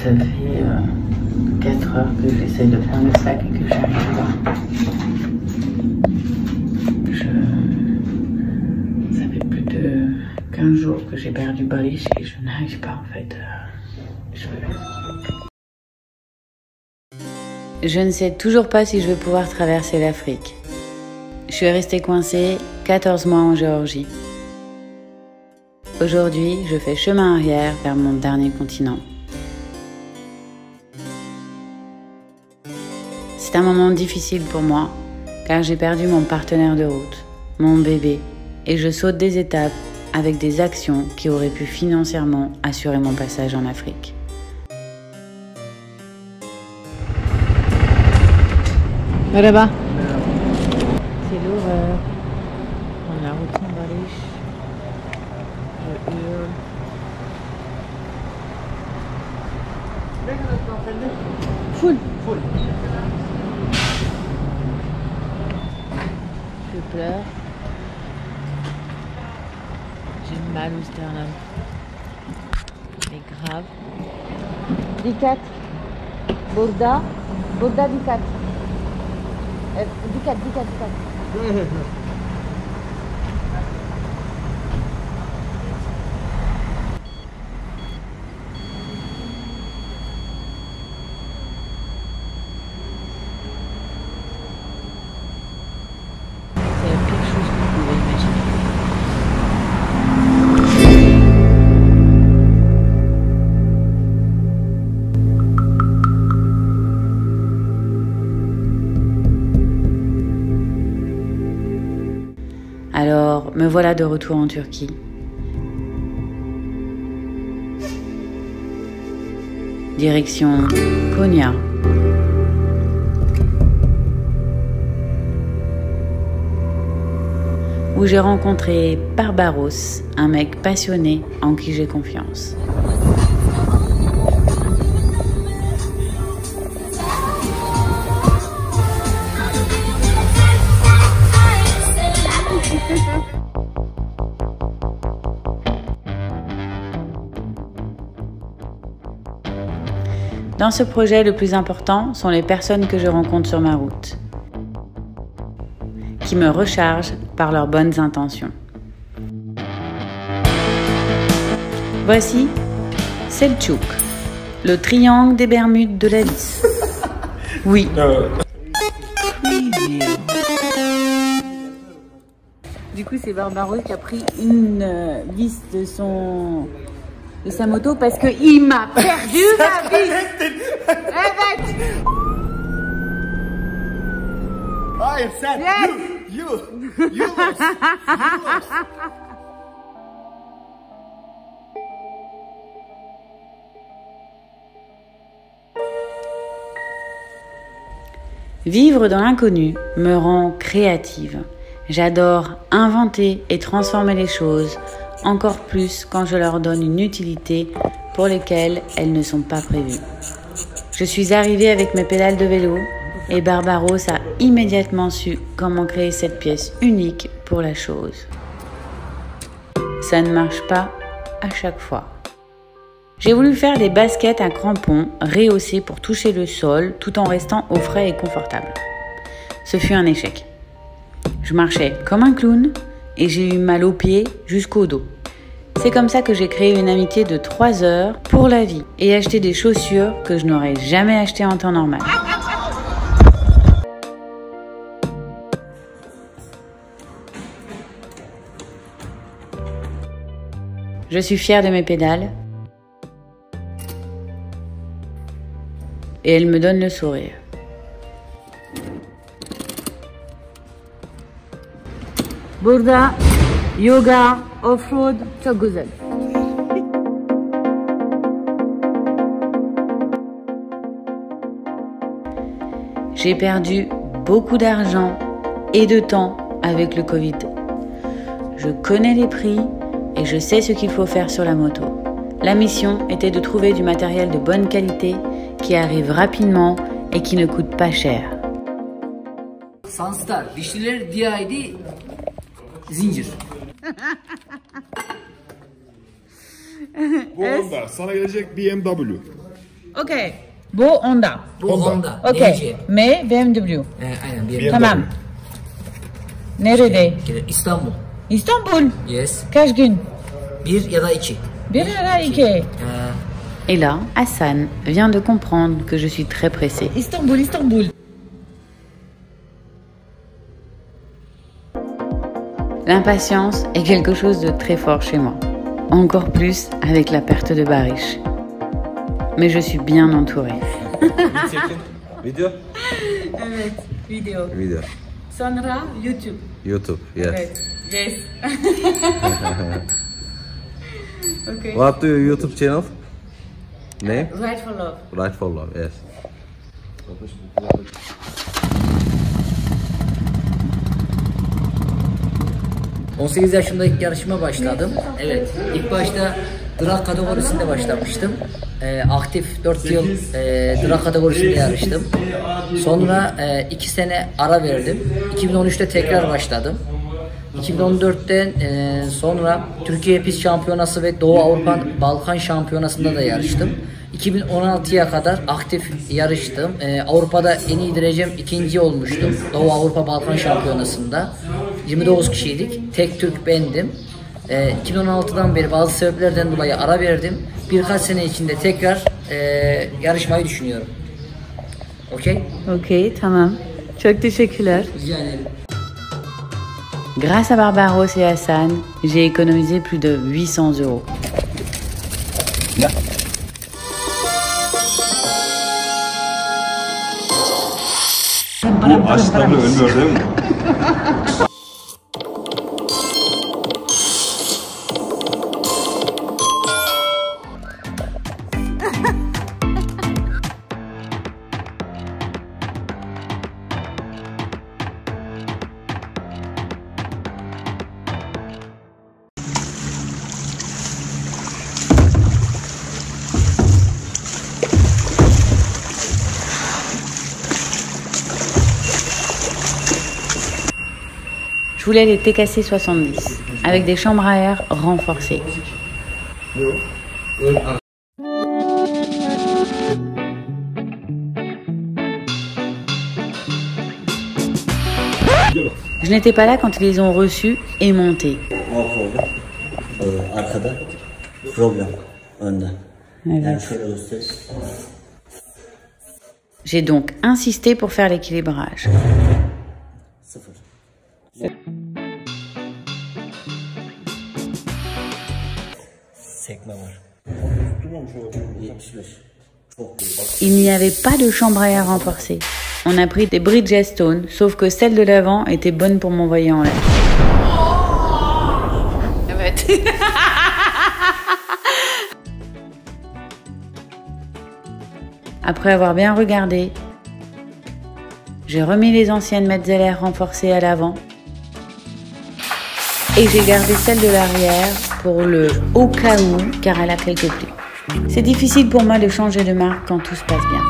Ça fait 4 heures que j'essaie de faire le sac et que j'arrive pas. Ça fait plus de 15 jours que j'ai perdu Barish et je n'arrive pas en fait. Je ne sais toujours pas si je vais pouvoir traverser l'Afrique. Je suis restée coincée 14 mois en Géorgie. Aujourd'hui, je fais chemin arrière vers mon dernier continent. C'est un moment difficile pour moi, car j'ai perdu mon partenaire de route, mon bébé, et je saute des étapes avec des actions qui auraient pu financièrement assurer mon passage en Afrique. Merhaba. C'est l'horreur. On la route sans Barish. Je hurle. Full. Je pleure. J'ai mal au sternum. Mais grave. Dikkat. Burada dikkat. Dikkat. Alors, me voilà de retour en Turquie. Direction Konya. Où j'ai rencontré Barbaros, un mec passionné en qui j'ai confiance. Dans ce projet, le plus important sont les personnes que je rencontre sur ma route, qui me rechargent par leurs bonnes intentions. Voici Selçuk, le triangle des Bermudes de la vis. Oui. Du coup, c'est Barbaros qui a pris une vis de sa moto parce qu'il m'a perdu ma vis. Evet. Hayır sen. Yes. You lost. Vivre dans l'inconnu me rend créative. J'adore inventer et transformer les choses, encore plus quand je leur donne une utilité pour lesquelles elles ne sont pas prévues. Je suis arrivée avec mes pédales de vélo et Barbaros a immédiatement su comment créer cette pièce unique pour la chose. Ça ne marche pas à chaque fois. J'ai voulu faire des baskets à crampons rehaussées pour toucher le sol tout en restant au frais et confortable. Ce fut un échec. Je marchais comme un clown et j'ai eu mal aux pieds jusqu'au dos. C'est comme ça que j'ai créé une amitié de 3 heures pour la vie et acheté des chaussures que je n'aurais jamais achetées en temps normal. Je suis fière de mes pédales et elles me donnent le sourire. Burada yoga, off-road, çok güzel. J'ai perdu beaucoup d'argent et de temps avec le Covid. Je connais les prix et je sais ce qu'il faut faire sur la moto. La mission était de trouver du matériel de bonne qualité qui arrive rapidement et qui ne coûte pas cher. Sunstar, dişliler DID zincir. Bu onda sana gelecek BMW. Okey. Bu Honda. Bu Honda. Okey. M BMW. Aynen bir. Tamam. Nerede? İstanbul. İstanbul. Yes. Kaç gün? 1 ya da 2. Bir ya da iki. Et là, Hassan vient de comprendre que je suis très pressée. Istanbul, Istanbul. L'impatience est quelque chose de très fort chez moi. Encore plus avec la perte de Barish. Mais je suis bien entourée. Video? Evet, video. Video. Sonra YouTube. YouTube, yes. Evet, yes. Okay. What do your YouTube channel? Name? Right for love. Right for Love, yes. 18 yaşında ilk yarışıma başladım. Evet, ilk başta drag kategorisinde başlamıştım. Aktif 4 yıl drag kategorisinde yarıştım. Sonra 2 sene ara verdim. 2013'te tekrar başladım. 2014'ten sonra Türkiye Pist Şampiyonası ve Doğu Avrupa Balkan Şampiyonası'nda da yarıştım. 2016'ya kadar aktif yarıştım. Avrupa'da en iyi derecem 2. olmuştum. Doğu Avrupa Balkan Şampiyonası'nda. 29 kişiydik. Tek Türk bendim. 2016'dan beri bazı sebeplerden dolayı ara verdim. Birkaç sene içinde tekrar yarışmayı düşünüyorum. Okey? Okey, tamam. Çok teşekkürler. Rica ederim. Grâce à Barbaros et Hassan, j'ai économisé plus de 800 euros. Bu açlarla ölmüyor değil mi? Je voulais les TKC 70 avec des chambres à air renforcées. Je n'étais pas là quand ils les ont reçus et montés. Arkada problem önde. Evet. Yani şöyle göster. J'ai donc insisté pour faire l'équilibrage. 0. Sekme var. 75. Çok büyük. Il n'y avait pas de chambre à air renforcée. On a pris des Bridgestone, sauf que celle de l'avant était bonne pour m'envoyer en l'air. Evet. Après avoir bien regardé, j'ai remis les anciennes Metzeler renforcées à l'avant et j'ai gardé celle de l'arrière pour le au cas où, car elle a quelques plis. C'est difficile pour moi de changer de marque quand tout se passe bien.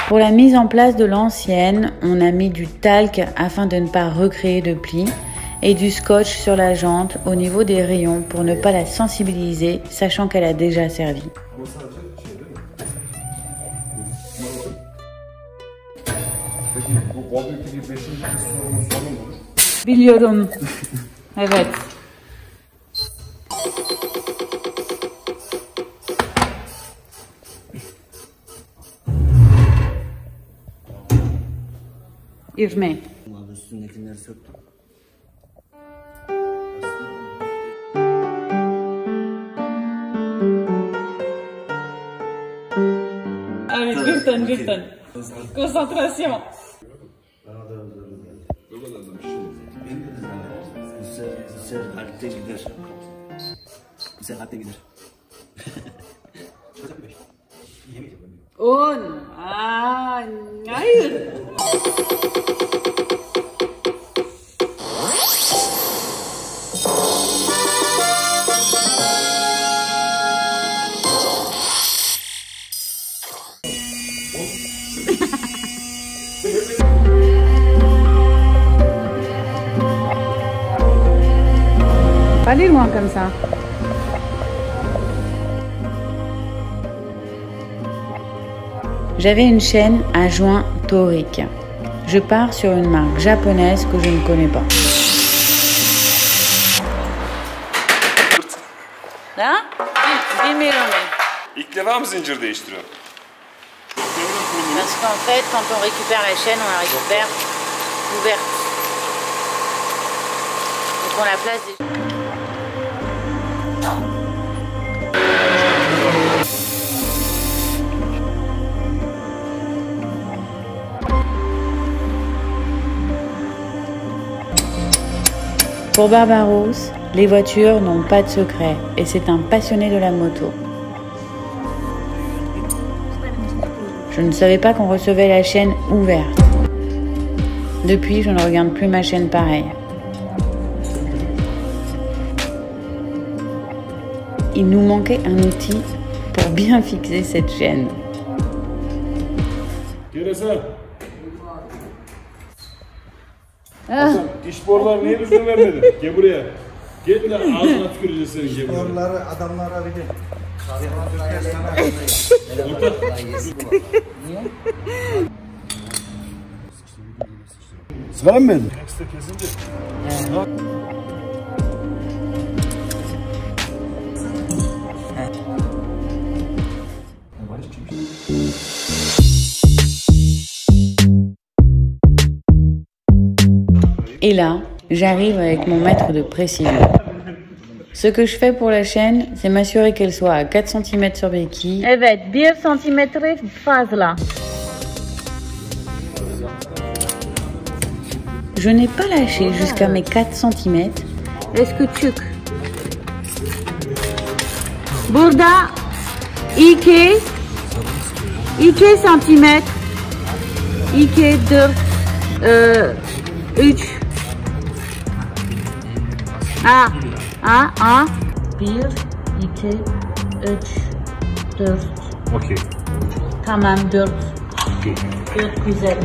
Pour la mise en place de l'ancienne, on a mis du talc afin de ne pas recréer de plis et du scotch sur la jante au niveau des rayons pour ne pas la sensibiliser, sachant qu'elle a déjà servi. Biliyorum. Evet. İvme. Abi üstündekileri söktüm. Evet, lütfen. Konsantrasyon. Seyahatte gider. Seyahatte gider. 10. Hayır. Pas aller loin comme ça. J'avais une chaîne à joint torique. Je pars sur une marque japonaise que je ne connais pas. Ha? Bilmiyorum. İlk defa mı zincir değiştiriyorsun? Parce qu'en fait, quand on récupère la chaîne, on la récupère ouverte. Donc on la place déjà. Pour Barbaros, les voitures n'ont pas de secret et c'est un passionné de la moto. Je ne savais pas qu'on recevait la chaîne ouverte. Depuis, je ne regarde plus ma chaîne pareille. Il nous manquait un outil pour bien fixer cette chaîne. Hasan, diş boruları niye düzgün vermedin? Gel buraya. Gel de ağzına tüküreceğiz senin gel buraya. Onları adamlara bir de. Sigara mı verdin? Ekstra kesince. Et là, j'arrive avec mon mètre de précision. Ce que je fais pour la chaîne, c'est m'assurer qu'elle soit à 4 cm sur béquille. Evet, 1 cm fazla. Je n'ai pas lâché jusqu'à mes 4 cm. Est-ce que tu... Burada 2 cm 2 4 3 1 2 3 4 Okey. Tamam 4 Okey. 4 güzel.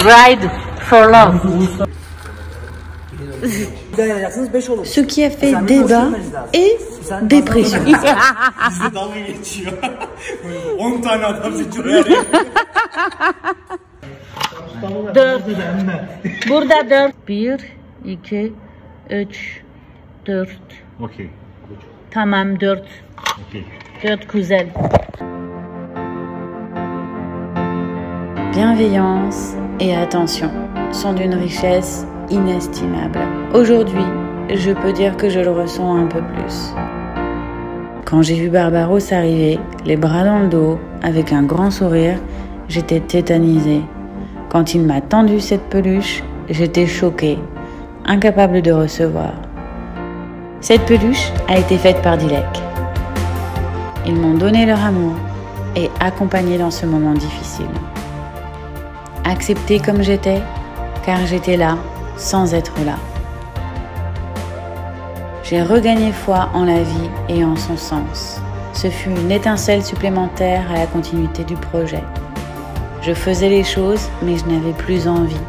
Ride for love. Ce qui a fait débat et dépression. Dalga geçiyor. 10 tane adam zincir. 4. Burada 4. 1, 2, 3, 4. Okey. Tamam 4. Okey. 4 güzel. Bienveillance et attention sont d'une richesse inestimable. Aujourd'hui, je peux dire que je le ressens un peu plus. Quand j'ai vu Barbaros arriver, les bras dans le dos, avec un grand sourire, j'étais tétanisée. Quand il m'a tendu cette peluche, j'étais choquée, incapable de recevoir. Cette peluche a été faite par Dilek. Ils m'ont donné leur amour et accompagné dans ce moment difficile. Acceptée comme j'étais, car j'étais là sans être là. J'ai regagné foi en la vie et en son sens. Ce fut une étincelle supplémentaire à la continuité du projet. Je faisais les choses, mais je n'avais plus envie.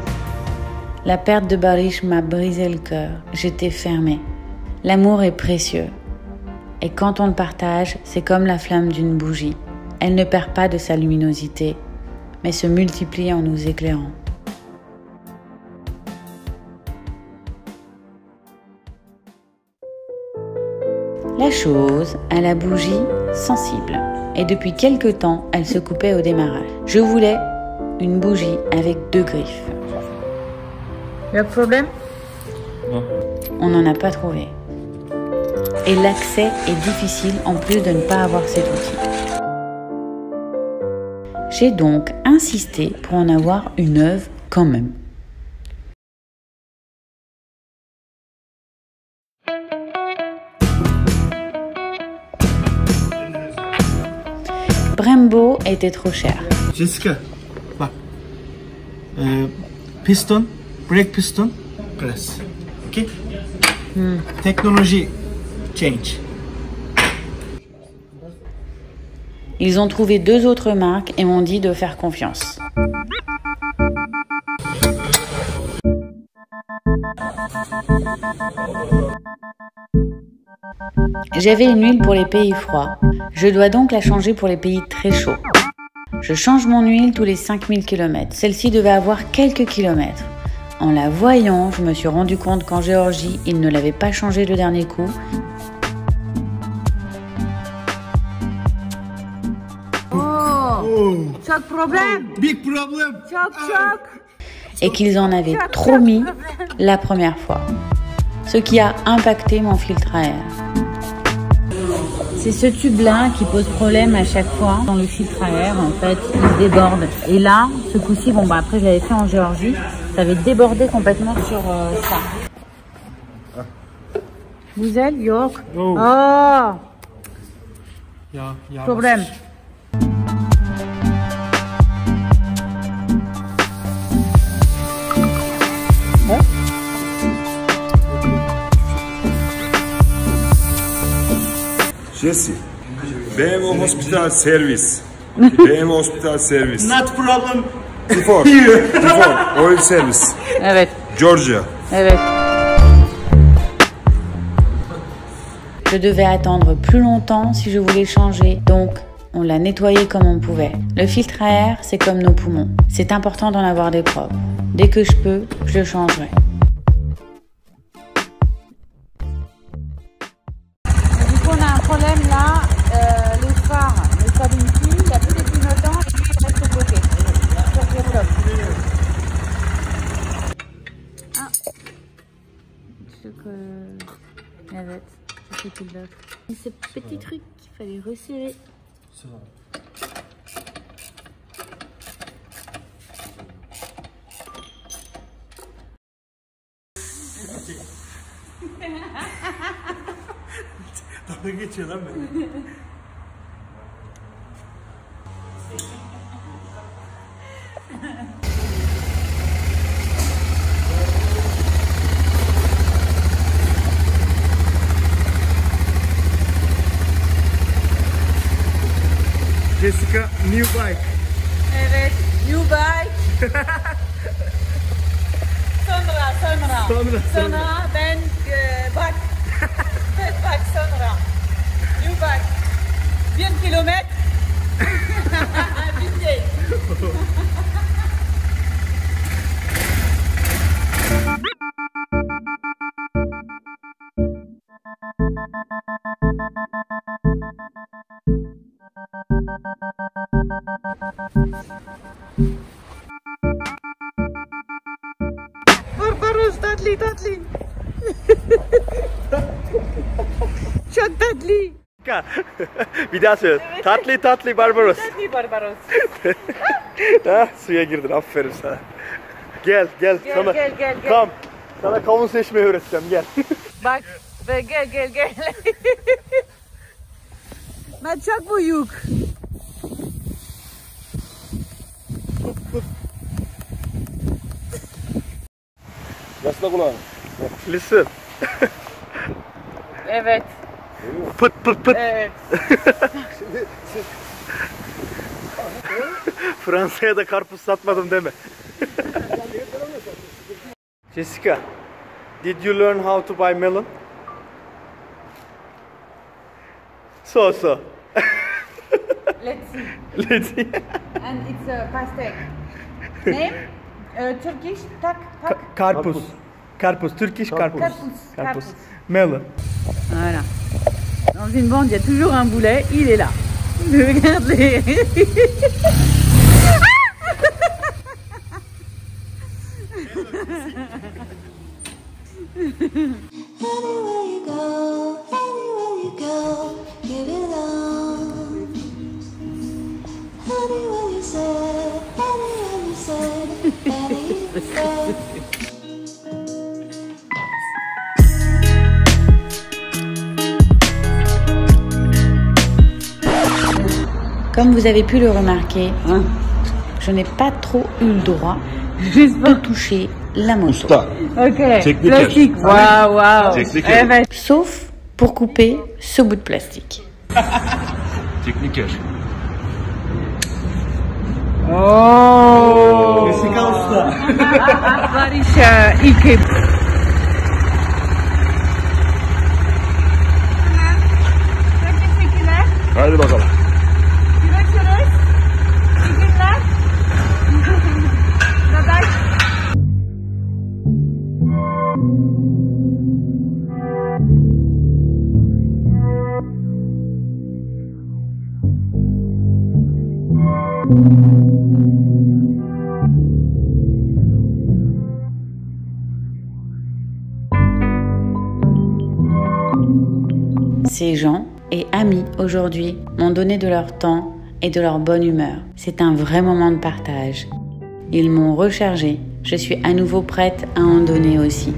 La perte de Barish m'a brisé le cœur. J'étais fermée. L'amour est précieux. Et quand on le partage, c'est comme la flamme d'une bougie. Elle ne perd pas de sa luminosité, mais se multiplie en nous éclairant. La chose a la bougie sensible et depuis quelque temps, elle se coupait au démarrage. Je voulais une bougie avec 2 griffes. Le problème? Non. On n'en a pas trouvé. Et l'accès est difficile en plus de ne pas avoir cet outil. J'ai donc insisté pour en avoir une neuve quand même. Brembo était trop cher. Jessica, bak. Piston, brake piston, press. Okay? Technology change. Ils ont trouvé 2 autres marques et m'ont dit de faire confiance. J'avais une huile pour les pays froids. Je dois donc la changer pour les pays très chauds. Je change mon huile tous les 5000 km. Celle-ci devait avoir quelques kilomètres. En la voyant, je me suis rendu compte qu'en Géorgie, ils ne l'avaient pas changé le dernier coup. Çok problem. Big problem. Çok. Et qu'ils en avaient trop mis la première fois. Ce qui a impacté mon filtre à air. C'est ce tube-là qui pose problème à chaque fois dans le filtre à air. En fait, il déborde. Et là, ce coup-ci, bon, bah, après, je l'avais fait en Géorgie. Ça avait débordé complètement sur ça. Vous êtes York? Oh. Oh. Ya, Problème. Jesse, BMW hospital service. BMW hospital service. Not problem. Before oil service. Evet. Georgia. Evet. Je devais attendre plus longtemps si je voulais changer, donc on l'a nettoyé comme on pouvait. Le filtre à air, c'est comme nos poumons. C'est important d'en avoir des propres. Dès que je peux, je le changerai. Du coup, on a un problème là. Les phares, les cabines, il n'y a plus de clignotants et lui, il reste bloqué. Ce petit truc qu'il fallait resserrer. Dalga geçiyor lan beni. Jessica, new bike. Evet. New bike. Sonra ben bak. Bak sonra. New bike. 1 kilometre. Bitti. Barbaros tatlı. Çok tatlı. Bir daha söyle. Evet. Tatlı Barbaros. Tatlı Barbaros. Ha, suya girdin, aferin sana. Gel. Gel. Tam. Sana kavun seçmeyi öğreteceğim, gel. Bak ve gel. Ben çok büyük. Yasla kulağını. Listen. Evet. Pıt. Evet. Fransa'ya da karpuz satmadım deme. Jessica, did you learn how to buy melon? So. Let's see. And it's a pastel. Name? Turkish tak. Karpuz. Turkish karpuz. Karpuz. Melon. Voilà. Dans une bande, il y a toujours un boulet, il est là. Regardez. Anywhere you go, give it on. Anywhere you say, anywhere. Comme vous avez pu le remarquer, je n'ai pas trop eu le droit de toucher la moto. Ok. Plastique. Wow. Evet. Sauf pour couper ce bout de plastique. Tekniker. Oh. Jessica usta. Barış iki. Haydi bakalım. Görüşürüz. İyi günler. Bye bye. Ces gens et amis aujourd'hui m'ont donné de leur temps et de leur bonne humeur. C'est un vrai moment de partage. Ils m'ont rechargé. Je suis à nouveau prête à en donner aussi.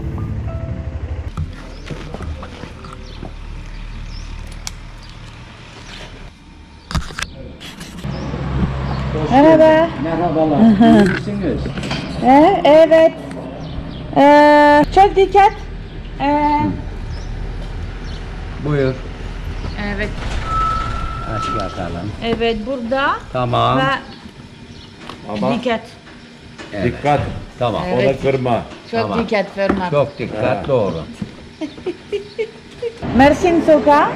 Merhaba. Merhabalar. İyi misiniz? Evet. Çok dikkat. Buyur. Evet. Aç bakalım. Evet burada. Tamam. Ve Ama dikkat. dikkat. Tamam. O da kırma. Çok Tamam. dikkat Ferman. Çok dikkatli olun. Mersin Sokağı.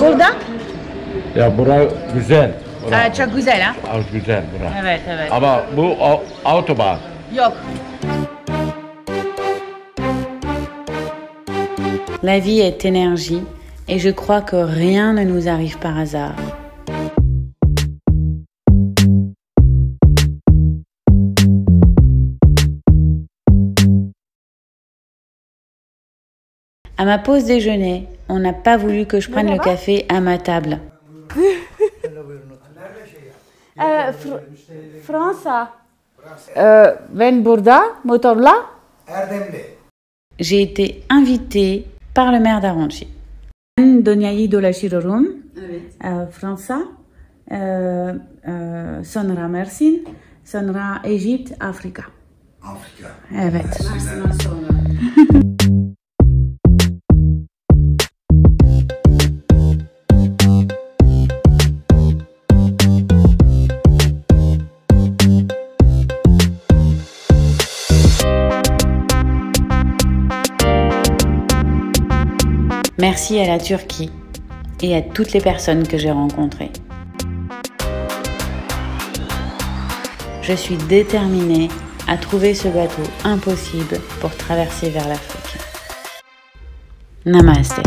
Burada. Ya bura güzel. Bura. Çok güzel ha. Güzel bura. Evet evet. Ama bu autobahn. Yok. La vie est énergie et je crois que rien ne nous arrive par hasard. À ma pause déjeuner, on n'a pas voulu que je prenne le café à ma table. Fransa. Ben burada motorla. J'ai été invitée par le maire d'Aronchi. Donyayı dolaşıyorum. Fransa, sonra Mersin, sonra Egypt, Afrika. Afrika. Evet. Merci à la Turquie et à toutes les personnes que j'ai rencontrées. Je suis déterminée à trouver ce bateau impossible pour traverser vers l'Afrique. Namaste.